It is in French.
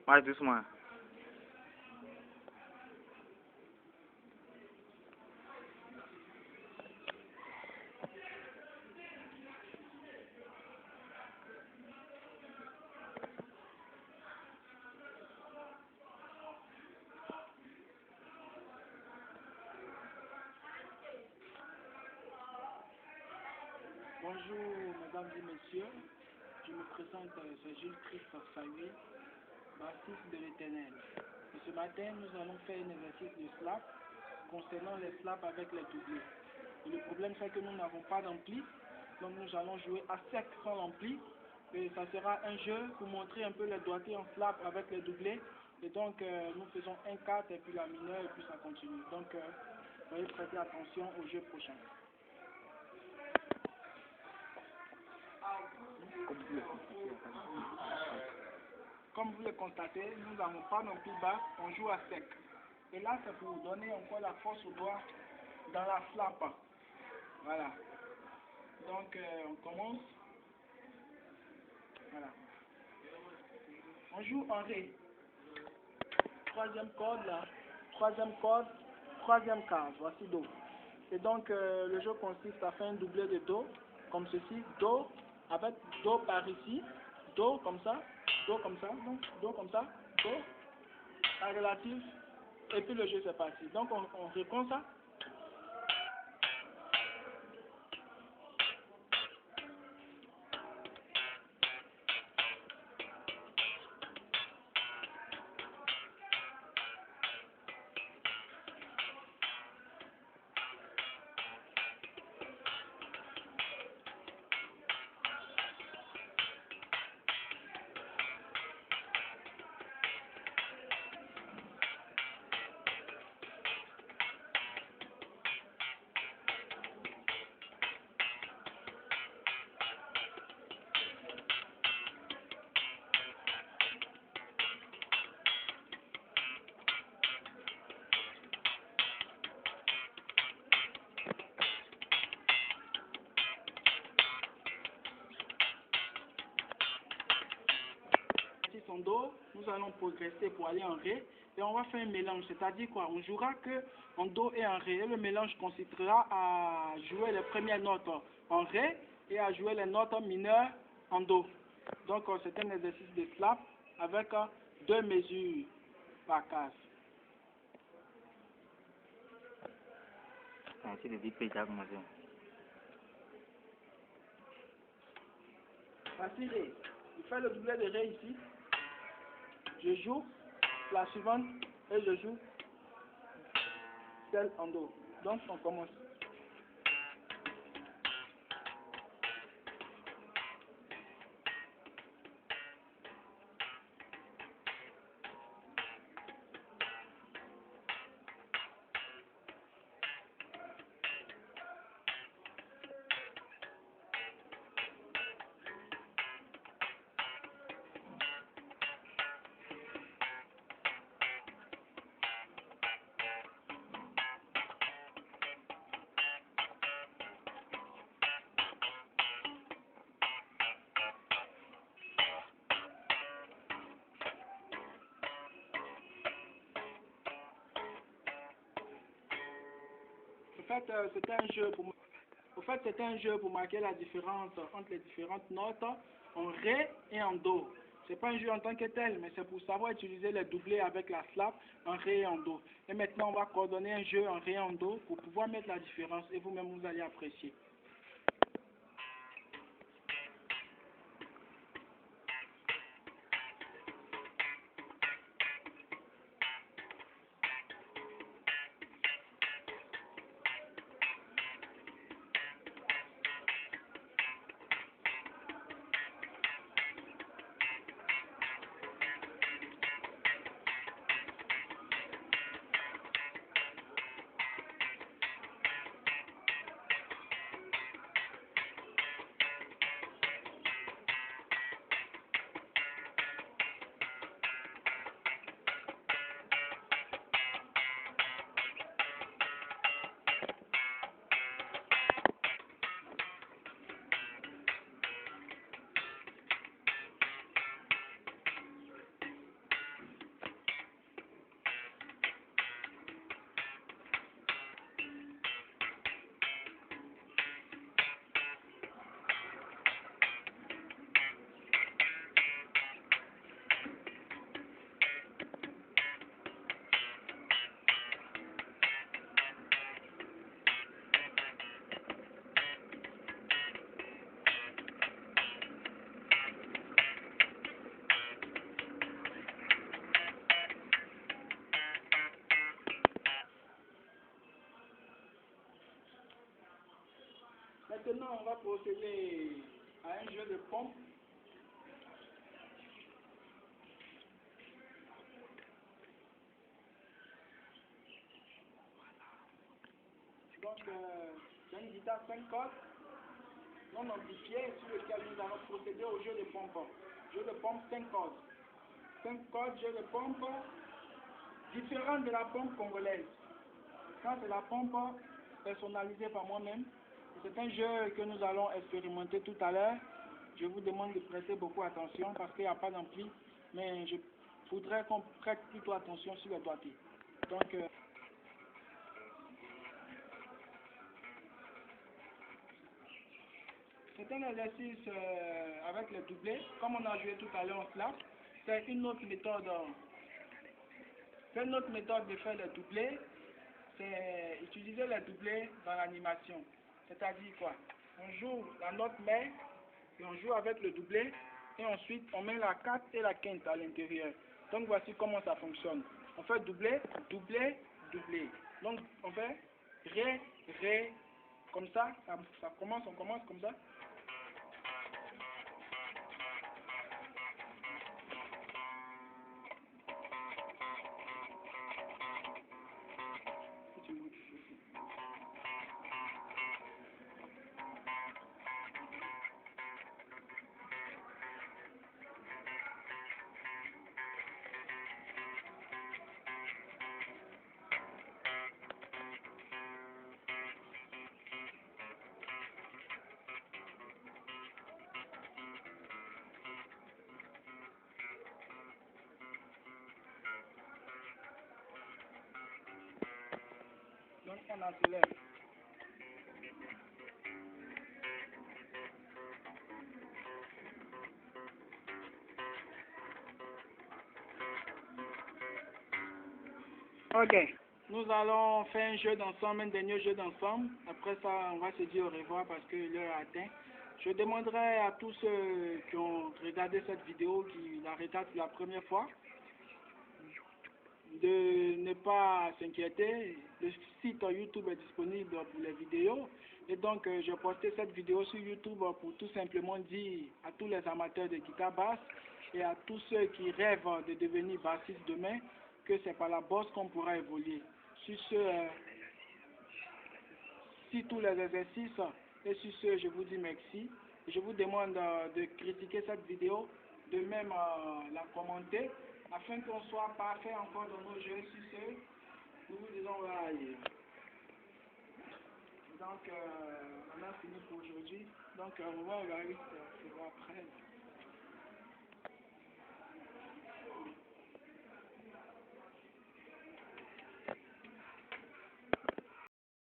Marche doucement. Bonjour mesdames et messieurs, je me présente, c'est Jules Christophe Saïe, baptiste de l'Éternel. Et ce matin, nous allons faire un exercice de slap concernant les slaps avec les doublés. Et le problème c'est que nous n'avons pas d'ampli, donc nous allons jouer à sec sans l'ampli. Et ça sera un jeu pour montrer un peu les doigtés en slap avec les doublés. Et donc nous faisons un 4 et puis la mineure et puis ça continue. Donc veuillez prêter attention au jeu prochain. Comme vous le constatez, nous n'avons pas non plus bas, on joue à sec. Et là, c'est pour donner encore la force au doigt dans la slap. Voilà. Donc, on commence. Voilà. On joue en ré. Troisième corde là. Troisième corde. Troisième case. Voici do. Et donc, le jeu consiste à faire un doublé de do, comme ceci. Do, avec do par ici. Do comme ça. Do comme ça, donc do comme ça, do, la relative, et puis le jeu c'est parti. Donc on répond ça. Son do, nous allons progresser pour aller en ré et on va faire un mélange, c'est-à-dire quoi, on jouera que en do et en ré et le mélange consistera à jouer les premières notes en ré et à jouer les notes mineures en do. Donc c'est un exercice de slap avec 2 mesures par case. Voici ré, il fait le doublet de ré ici. Je joue la suivante et je joue celle en do. Donc on commence. C'était un jeu pour marquer la différence entre les différentes notes en ré et en do. C'est pas un jeu en tant que tel, mais c'est pour savoir utiliser les doublés avec la slap en ré et en do. Et maintenant, on va coordonner un jeu en ré et en do pour pouvoir mettre la différence et vous-même vous allez apprécier. Maintenant, on va procéder à un jeu de pompe. Donc, c'est une guitare 5 cordes non amplifiée sur lequel nous allons procéder au jeu de pompe. Jeu de pompe 5 cordes. 5 cordes, jeu de pompe différent de la pompe congolaise. Ça, c'est la pompe personnalisée par moi-même. C'est un jeu que nous allons expérimenter tout à l'heure. Je vous demande de prêter beaucoup attention parce qu'il n'y a pas d'ampli, mais je voudrais qu'on prête plutôt attention sur le doigté. Donc, c'est un exercice avec le doublé, comme on a joué tout à l'heure en slap. C'est une autre méthode. C'est une autre méthode de faire le doublé. C'est utiliser le doublé dans l'animation. C'est-à-dire quoi? On joue la note mère et on joue avec le doublé et ensuite on met la 4 et la quinte à l'intérieur. Donc voici comment ça fonctionne. On fait doublé, doublé, doublé. Donc on fait ré, ré, comme ça, ça commence, on commence comme ça. Donc on accélère. Ok, nous allons faire un jeu d'ensemble, un dernier jeu d'ensemble. Après ça, on va se dire au revoir parce que l'heure est atteinte. Je demanderai à tous ceux qui ont regardé cette vidéo, qui la regardent pour la première fois, de ne pas s'inquiéter. Le site YouTube est disponible pour les vidéos. Et donc, j'ai posté cette vidéo sur YouTube pour tout simplement dire à tous les amateurs de guitare basse et à tous ceux qui rêvent de devenir bassiste demain que c'est par la bosse qu'on pourra évoluer. Sur ce, si tous les exercices, et sur ce, je vous dis merci. Je vous demande de critiquer cette vidéo, de même la commenter, afin qu'on soit parfait encore dans nos jeux. Sur ce, nous vous disons bye. Donc, on a fini pour aujourd'hui. Donc, au revoir, on va se voir après.